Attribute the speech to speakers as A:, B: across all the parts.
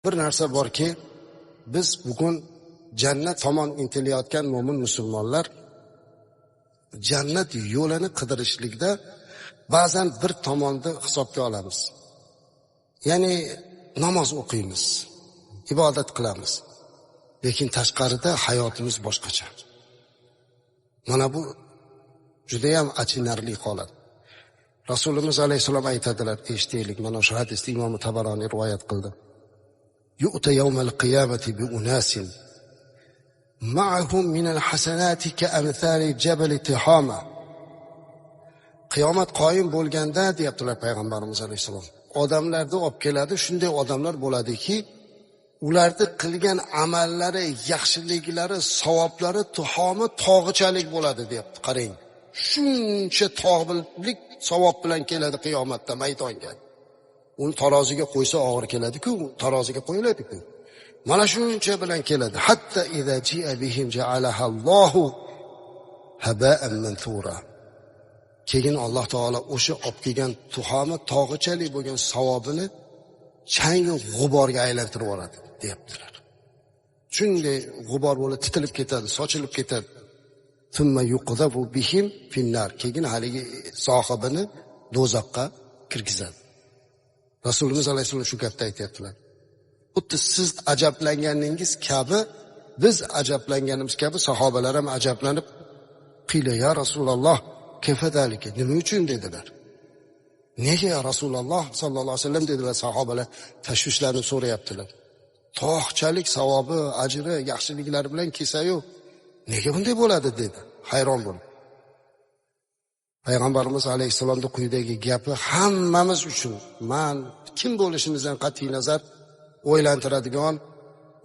A: Bir narsa borki, biz bugun jannat tomon intilayotgan mo'min musulmonlar jannat yo'lini qidirishlikda ba'zan bir tomonni hisobga olamiz. Ya'ni namoz o'qiymiz, ibodat qilamiz, lekin tashqarida hayotimiz boshqacha. Mana bu juda ham achinarli holat. Rasulimiz alayhisalom aytadilar, eshitaylik. Mana shu hadisni Imom Tabaroniy rivoyat qildi. Yu'ta yawmal qiyamati bi unasin ma'ahum min al-hasanati ka'amthali jabal Tihama. Qiyomat qoyim bo'lganda deyaptilar payg'ambarimiz alayhisalom. Odamlarni olib keladi, shunday odamlar bo'ladiki, ularni qilgan amallari, yaxshiliklari, savoblari tuhomi tog'ichalik bo'ladi deyapti. Qarang, shuncha tog'lik savob bilan keladi qiyomatda maydonga. Uni taroziga qo'ysa og'ir keladi-ku, taroziga qo'yiladi-ku. Mana shuncha bilan keladi. Hatta idza ji'a bihim ja'alaha Allohu haba'an manthura. Keyin Alloh taolo o'sha olib kelgan tuhomi tog'ichalik bo'lgan savobini chang g'uborga aylantirib yuboradi, deyaptilar. Shunday g'ubor bo'lib titilib ketadi, sochilib ketadi. Thumma yuqdabu bihim finnar. Keyin haligi sohibini do'zaxga kirgizadi. Rasulimiz alayhisalom shu gapni aytayaptilar. Xuddi siz ajablanganingiz kabi, biz ajablanganimiz kabi sahobalar ham ajablanib, "Qila ya Rasululloh, kayfadalika?" Nima uchun dedilar. "Nega ya Rasululloh sallallohu alayhi vasallam?" dedilar sahobalar, tashvishlarini so'rayaptilar. Tog'chalik savobi, ajri, yaxshiliklari bilan kelsa-yu, nega bunday bo'ladi dedi. Hayron bo'lib. Payg'ambarimiz alayhisalomning quyidagi gapi hammamiz uchun, kim bo'lishimizdan qat'iy nazar o'ylantiradigan,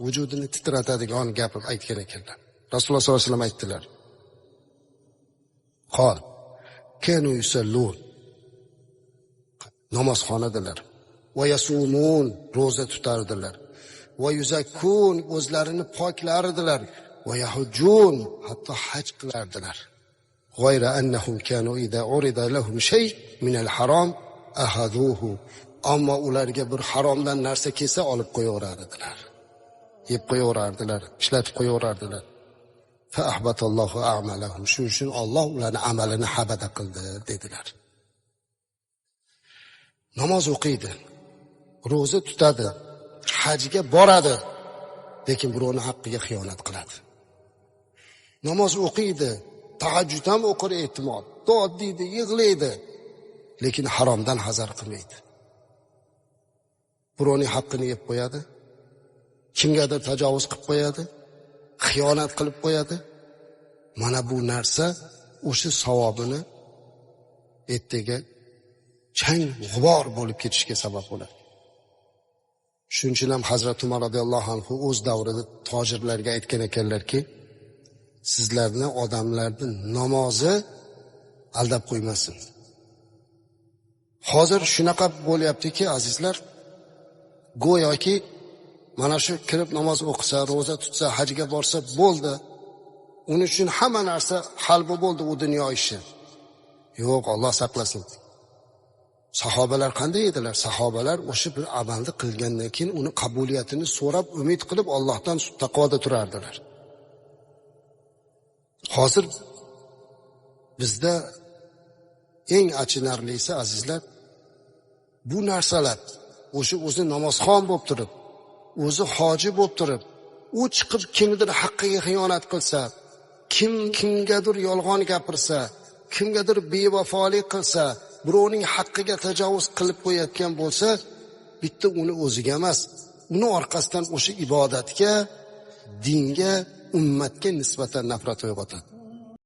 A: vujudini titratadigan gap aytgan ekanlar. Rasululloh sollallohu alayhi vasallam aytdilar. Qol kanu yusallun, namozxonadalar, va yasumun, roza tutardilar, va yuzakkun, o'zlarini poklardilar, va yahujjun, hatto haj qilardilar. G'ayra annahum kanu idza urida lahum shay min al-haram ahaduhu. Ammo ularga bir haromdan narsa kelsa olib qo'yaverardilar. Yeb qo'yaverardilar, ishlatib qo'yaverardilar. Fa ahbatallohu a'malahum. Shuning uchun Alloh ularning amalini habada qildi dedilar. Namoz o'qiydi, roza tutadi, hajga boradi, lekin birovning haqqiga xiyonat qiladi. Namoz o'qiydi, tahajjud ham o'qir ehtimol, dod deydi, yig'laydi, lekin haromdan hazar qilmaydi. Birovning haqqini yeb qo'yadi, kimgadir tajovuz qilib qo'yadi, xiyonat qilib qo'yadi. Mana bu narsa o'sha savobini ertaga chang g'ubor bo'lib ketishiga sabab bo'ladi. Shuning uchun ham Hazrat Umar radhiyallohu anhu o'z davrida tojirlarga aytgan ekanlarki, sizlarni odamlarning namozi aldab qo'ymasin. Hozir shunaqa bo'lyaptiki, azizlar, go'yoki mana shu kirib namoz o'qisa, roza tutsa, hajga borsa bo'ldi. Uning uchun hamma narsa hal bo'ldi u dunyo ishi. Yo'q, Alloh saqlasin. Sahobalar qanday edilar? Sahobalar o'sha bir amalni qilgandan keyin uni qabuliyatini so'rab, umid qilib Allohdan taqvoda turardilar. Hozir bizda eng achinarlisi azizlar, bu narsalar o'zi namozxon bo'lib turib, o'zi hoji bo'lib turib, u chiqib kimdir haqqiga xiyonat qilsa, kimgadir yolg'on gapirsa, kimgadir bevafolik qilsa, birovning haqqiga tajovuz qilib qo'yayotgan bo'lsa, bitta uni o'ziga emas, uni orqasidan o'sha ibodatga, dinga, ummatga nisbatan nafrat uyg'otadi.